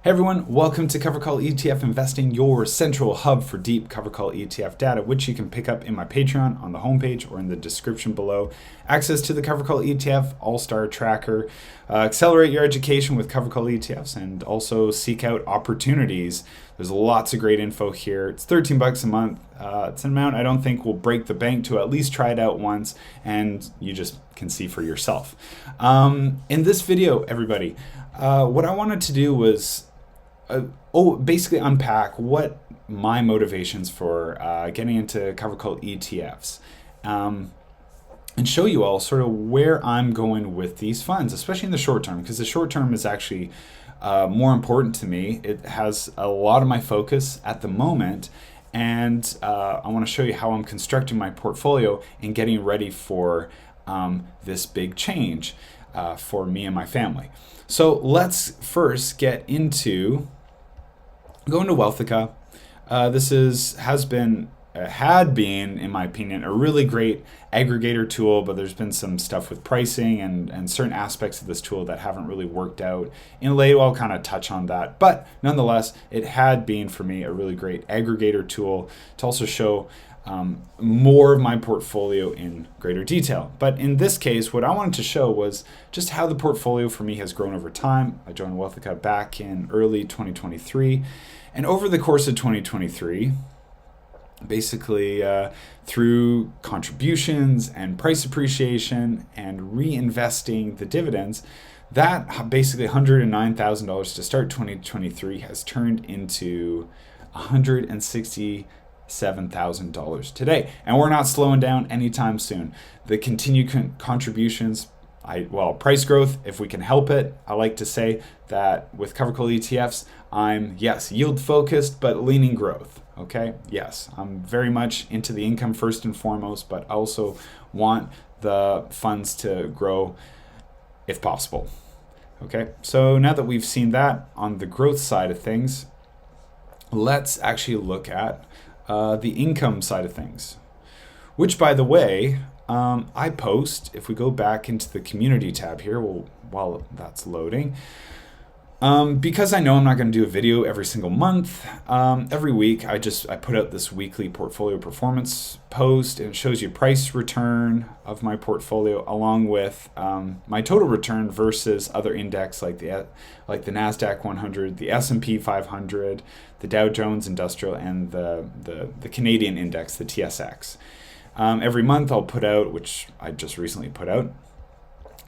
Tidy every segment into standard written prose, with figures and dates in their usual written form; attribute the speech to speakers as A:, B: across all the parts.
A: Hey everyone, welcome to CoveredCall ETF Investing, your central hub for deep CoveredCall ETF data, which you can pick up in my Patreon on the homepage or in the description below. Access to the CoveredCall ETF ALLSTAR tracker, accelerate your education with CoveredCall ETFs, and also seek out opportunities. There's lots of great info here. It's $13 a month. It's an amount I don't think will break the bank to at least try it out once, and you just can see for yourself. In this video, everybody, what I wanted to do was basically unpack what my motivations for getting into CoveredCall ETFs and show you all sort of where I'm going with these funds, especially in the short term, because the short term is actually more important to me. It has a lot of my focus at the moment, and I want to show you how I'm constructing my portfolio and getting ready for this big change for me and my family. So let's first get into going to Wealthha. This had been, in my opinion, a really great aggregator tool, but there's been some stuff with pricing and certain aspects of this tool that haven't really worked out. In later, I'll kind of touch on that, but nonetheless, it had been for me a really great aggregator tool to also show more of my portfolio in greater detail. But in this case, what I wanted to show was just how the portfolio for me has grown over time. I joined Wealthha back in early 2023, and over the course of 2023, basically through contributions and price appreciation and reinvesting the dividends, that basically $109,000 to start 2023 has turned into $167,000 today, and we're not slowing down anytime soon. The continued contributions, price growth, if we can help it. I like to say that with CoveredCall ETFs, I'm, yes, yield focused, but leaning growth. Okay, yes, I'm very much into the income first and foremost, but I also want the funds to grow if possible. Okay, so now that we've seen that on the growth side of things, let's actually look at the income side of things, which, by the way, I post, if we go back into the community tab here, while that's loading, because I know I'm not going to do a video every single month, every week I put out this weekly portfolio performance post, and it shows you price return of my portfolio along with my total return versus other index like the NASDAQ 100, the S&P 500, the Dow Jones Industrial, and the Canadian index, the TSX. Every month I'll put out, which I just recently put out,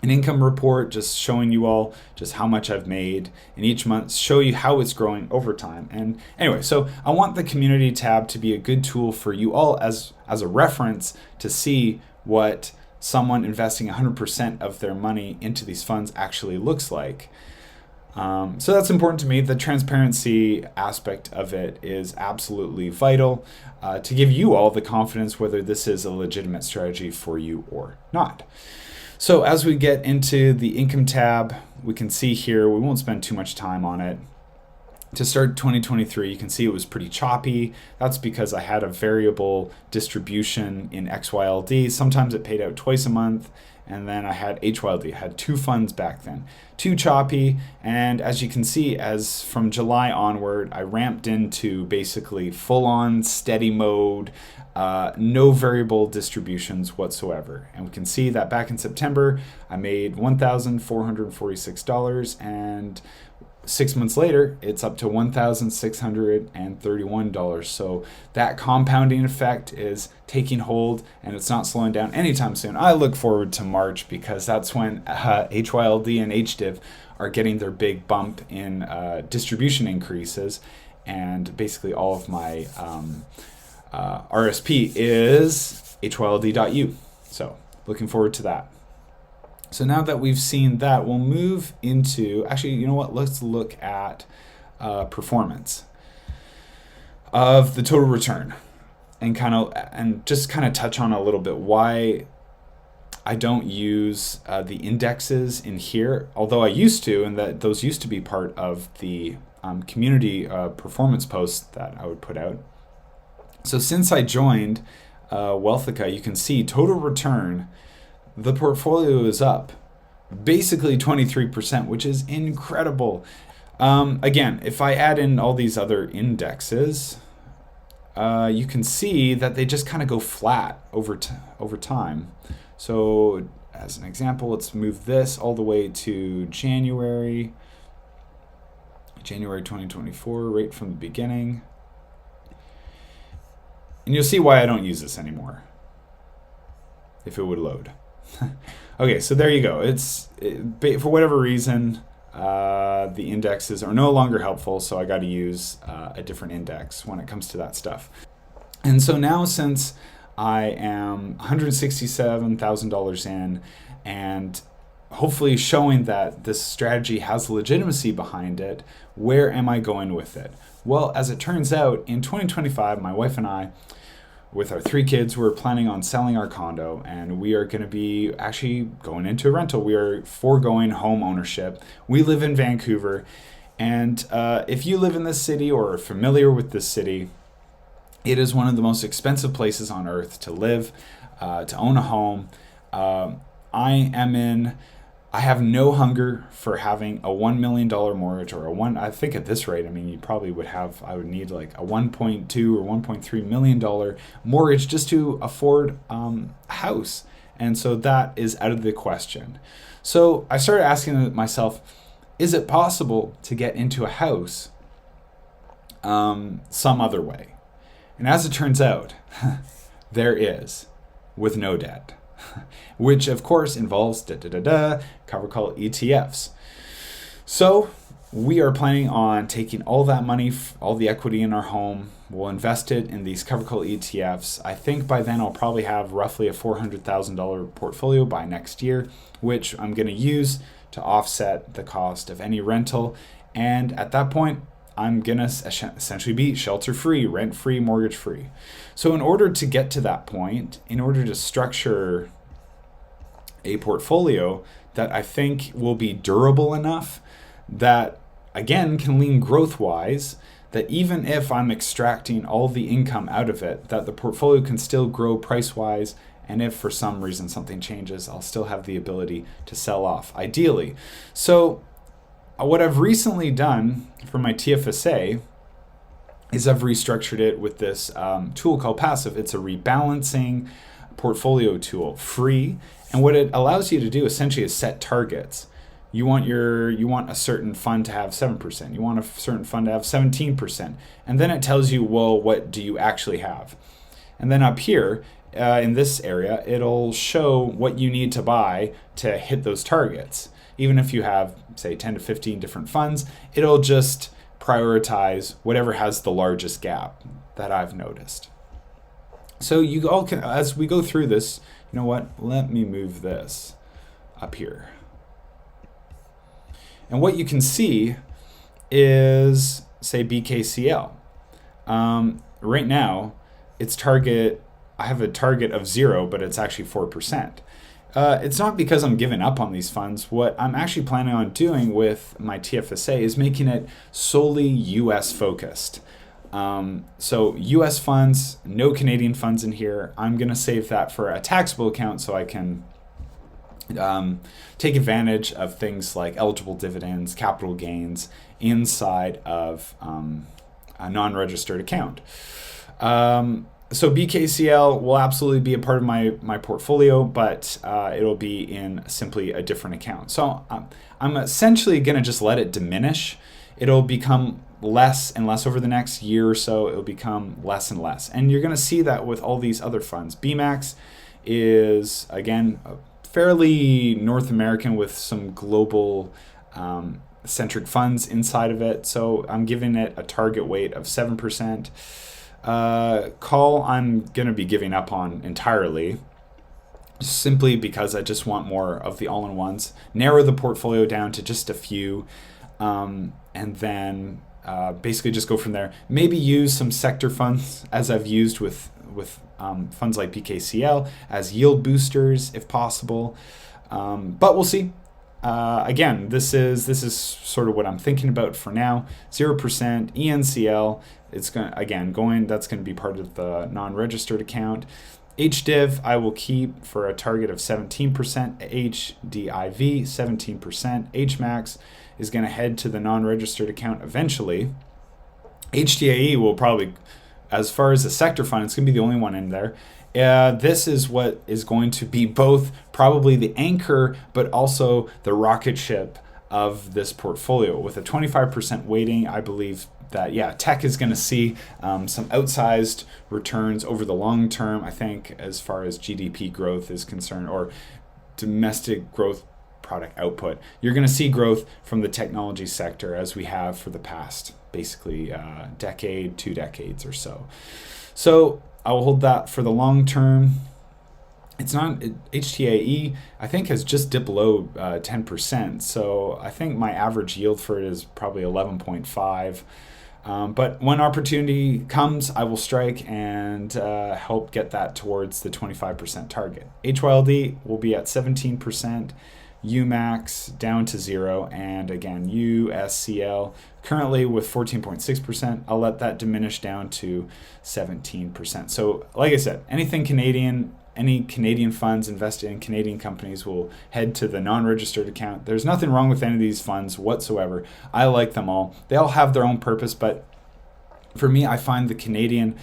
A: an income report just showing you all just how much I've made in each month, show you how it's growing over time. And anyway, so I want the community tab to be a good tool for you all as a reference to see what someone investing 100% of their money into these funds actually looks like. So that's important to me. The transparency aspect of it is absolutely vital to give you all the confidence whether this is a legitimate strategy for you or not. So as we get into the income tab, we can see here, we won't spend too much time on it. To start 2023, you can see it was pretty choppy. That's because I had a variable distribution in XYLD. Sometimes it paid out twice a month. And then I had HYLD. I had two funds back then. Too choppy. And as you can see, as from July onward, I ramped into basically full-on steady mode, no variable distributions whatsoever. And we can see that back in September, I made $1,446, and 6 months later, it's up to $1,631. So that compounding effect is taking hold, and it's not slowing down anytime soon. I look forward to March because that's when HYLD and HDIV are getting their big bump in distribution increases, and basically all of my RRSP is HYLD.U. So looking forward to that. So now that we've seen that, we'll move into, actually, you know what? Let's look at performance of the total return and just touch on a little bit why I don't use the indexes in here, although I used to, and that those used to be part of the community performance posts that I would put out. So since I joined Wealthha, you can see total return, the portfolio is up basically 23%, which is incredible. Again, if I add in all these other indexes, you can see that they just kind of go flat over time. So as an example, let's move this all the way to January 2024, right from the beginning. And you'll see why I don't use this anymore, if it would load. Okay, so there you go. For whatever reason, the indexes are no longer helpful, so I got to use a different index when it comes to that stuff. And so now, since I am $167,000 in, and hopefully showing that this strategy has legitimacy behind it, where am I going with it? Well, as it turns out, in 2025, my wife and I, with our 3 kids, we're planning on selling our condo, and we are going to be actually going into a rental. We are foregoing home ownership. We live in Vancouver, and if you live in this city or are familiar with this city, it is one of the most expensive places on earth to live, to own a home. I have no hunger for having a $1 million mortgage, or I think at this rate, I mean, I would need like a $1.2 or $1.3 million mortgage just to afford a house. And so that is out of the question. So I started asking myself, is it possible to get into a house some other way? And as it turns out, there is, with no debt. Which of course involves CoveredCall ETFs. So we are planning on taking all that money, all the equity in our home, we'll invest it in these CoveredCall ETFs. I think by then I'll probably have roughly a $400,000 portfolio by next year, which I'm going to use to offset the cost of any rental. And at that point, I'm going to essentially be shelter-free, rent-free, mortgage-free. So in order to get to that point, in order to structure a portfolio that I think will be durable enough, that again can lean growth-wise, that even if I'm extracting all the income out of it, that the portfolio can still grow price-wise, and if for some reason something changes, I'll still have the ability to sell off, ideally. So what I've recently done for my TFSA is I've restructured it with this tool called Passiv. It's a rebalancing portfolio tool, free. And what it allows you to do essentially is set targets. You want a certain fund to have 7%. You want a certain fund to have 17%. And then it tells you, well, what do you actually have? And then up here, in this area, it'll show what you need to buy to hit those targets. Even if you have, say, 10 to 15 different funds, it'll just prioritize whatever has the largest gap that I've noticed. So you all can, as we go through this, you know what? Let me move this up here. And what you can see is, say, BKCL. Right now, I have a target of 0, but it's actually 4%. It's not because I'm giving up on these funds. What I'm actually planning on doing with my TFSA is making it solely US focused. So US funds, no Canadian funds in here. I'm going to save that for a taxable account so I can take advantage of things like eligible dividends, capital gains inside of a non-registered account. So BKCL will absolutely be a part of my portfolio, but it'll be in simply a different account. So I'm essentially going to just let it diminish. It'll become less and less over the next year or so. It'll become less and less. And you're going to see that with all these other funds. BMAX is, again, fairly North American with some global centric funds inside of it. So I'm giving it a target weight of 7%. Call I'm going to be giving up on entirely, simply because I just want more of the all-in-ones. Narrow the portfolio down to just a few, and then basically just go from there. Maybe use some sector funds, as I've used with funds like BKCL, as yield boosters if possible. But we'll see. Again, this is sort of what I'm thinking about for now. 0% ENCL. It's that's going to be part of the non-registered account. HDIV I will keep for a target of 17%. HDIV 17%. HMAX is going to head to the non-registered account eventually. HTAE will probably, as far as the sector fund, it's going to be the only one in there. This is what is going to be both probably the anchor, but also the rocket ship of this portfolio. With a 25% weighting, I believe that, yeah, tech is going to see some outsized returns over the long term, I think, as far as GDP growth is concerned, or domestic growth product output. You're going to see growth from the technology sector as we have for the past, basically, decade, 2 decades or so. So I will hold that for the long term. It's not, HTAE, I think, has just dipped below 10%. So I think my average yield for it is probably 11.5. But when opportunity comes, I will strike and help get that towards the 25% target. HYLD will be at 17%, UMAX down to 0, and again, USCL currently with 14.6%. I'll let that diminish down to 17%. So like I said, anything Canadian, any Canadian funds invested in Canadian companies will head to the non-registered account. There's nothing wrong with any of these funds whatsoever. I like them all. They all have their own purpose, but for me, I find the Canadian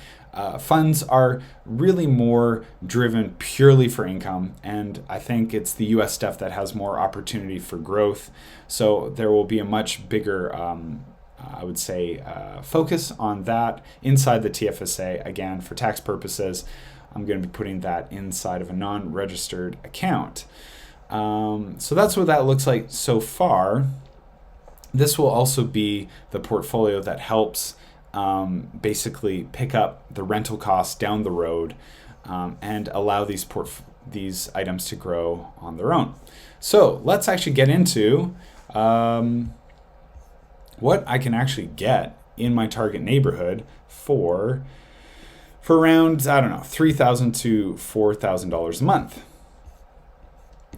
A: funds are really more driven purely for income, and I think it's the US stuff that has more opportunity for growth. So there will be a much bigger, I would say, focus on that inside the TFSA. Again, for tax purposes, I'm going to be putting that inside of a non-registered account. So that's what that looks like so far. This will also be the portfolio that helps basically pick up the rental costs down the road and allow these items to grow on their own. So let's actually get into what I can actually get in my target neighborhood for around, I don't know, $3,000 to $4,000 a month.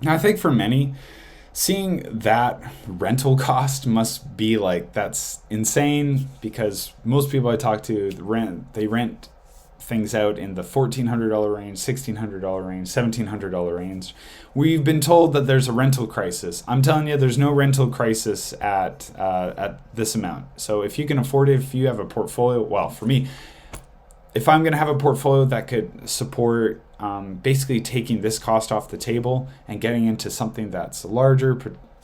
A: Now, I think for many, seeing that rental cost must be like, that's insane, because most people I talk to they rent things out in the $1,400 range, $1,600 range, $1,700 range. We've been told that there's a rental crisis. I'm telling you, there's no rental crisis at this amount. So if you can afford it, if you have a portfolio, well, for me, if I'm going to have a portfolio that could support basically taking this cost off the table and getting into something that's larger,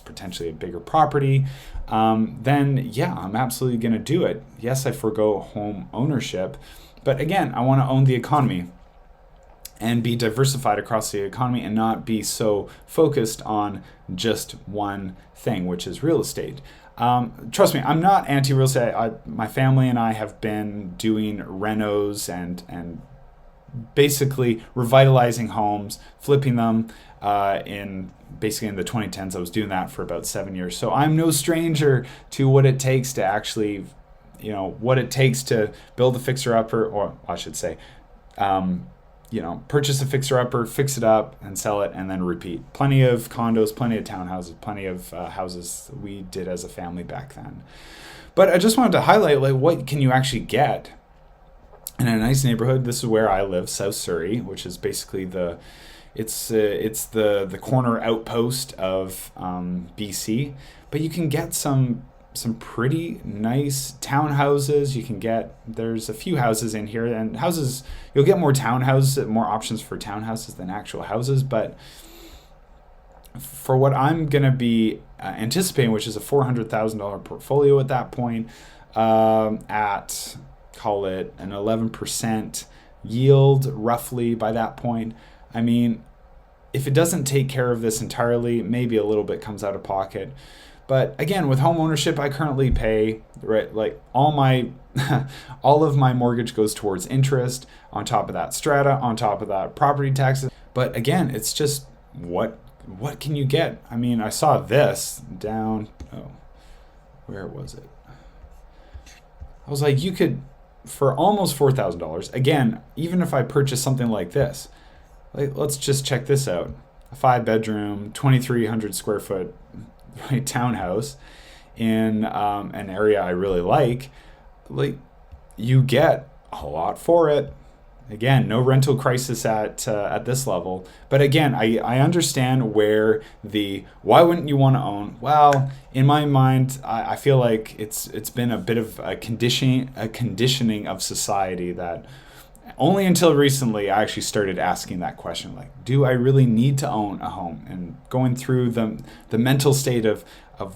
A: potentially a bigger property, then yeah, I'm absolutely going to do it. Yes, I forgo home ownership, but again, I want to own the economy and be diversified across the economy and not be so focused on just one thing, which is real estate. Trust me, I'm not anti-real estate. My family and I have been doing renos and basically revitalizing homes, flipping them in the 2010s. I was doing that for about 7 years. So I'm no stranger to what it takes to actually, what it takes to build a fixer-upper, or I should say, purchase a fixer-upper, fix it up, and sell it, and then repeat. Plenty of condos, plenty of townhouses, plenty of houses we did as a family back then. But I just wanted to highlight, like, what can you actually get in a nice neighborhood? This is where I live, South Surrey, which is basically the corner outpost of BC. But you can get some pretty nice townhouses. There's a few houses in here, and you'll get more townhouses, more options for townhouses than actual houses. But for what I'm going to be anticipating, which is a $400,000 portfolio at that point, at, call it an 11% yield roughly by that point. I mean, if it doesn't take care of this entirely, maybe a little bit comes out of pocket. But again, with home ownership, I currently pay, right, like all of my mortgage goes towards interest, on top of that strata, on top of that property taxes. But again, it's just what can you get? I mean, I saw this down, where was it? I was like, you could, for almost $4,000, again, even if I purchase something like this, like, let's just check this out. A 5-bedroom, 2,300 square foot townhouse in an area I really like, you get a lot for it. Again, no rental crisis at this level. But again, I understand where the why wouldn't you want to own? Well, in my mind, I feel like it's been a bit of a conditioning of society that only until recently I actually started asking that question, like, do I really need to own a home? And going through the mental state of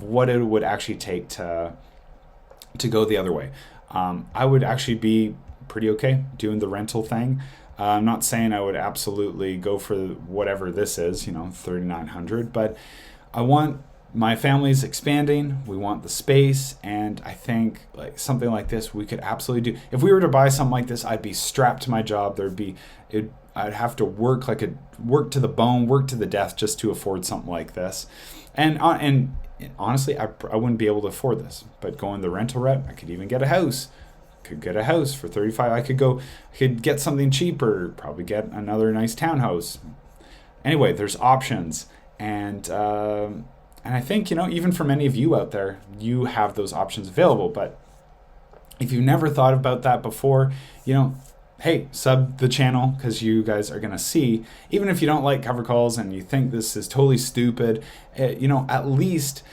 A: what it would actually take to go the other way. I would actually be pretty okay doing the rental thing. I'm not saying I would absolutely go for whatever this is, $3,900, but I want my family's expanding. We want the space, and I think like something like this we could absolutely do. If we were to buy something like this, I'd be strapped to my job. I'd have to work work to the bone, work to the death just to afford something like this, and honestly, I wouldn't be able to afford this. But going the rental route, I could even get a house. Could get a house for $35,000. I could get something cheaper, probably get another nice townhouse. Anyway, there's options, and I think even for many of you out there, you have those options available. But if you've never thought about that before, hey, sub the channel, because you guys are gonna see, even if you don't like cover calls and you think this is totally stupid, at least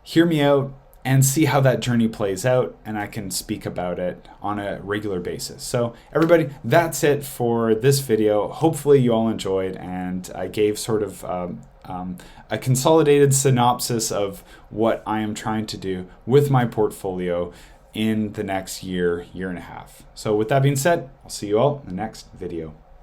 A: hear me out and see how that journey plays out, and I can speak about it on a regular basis. So everybody, that's it for this video. Hopefully you all enjoyed, and I gave sort of a consolidated synopsis of what I am trying to do with my portfolio in the next year and a half. So with that being said, I'll see you all in the next video.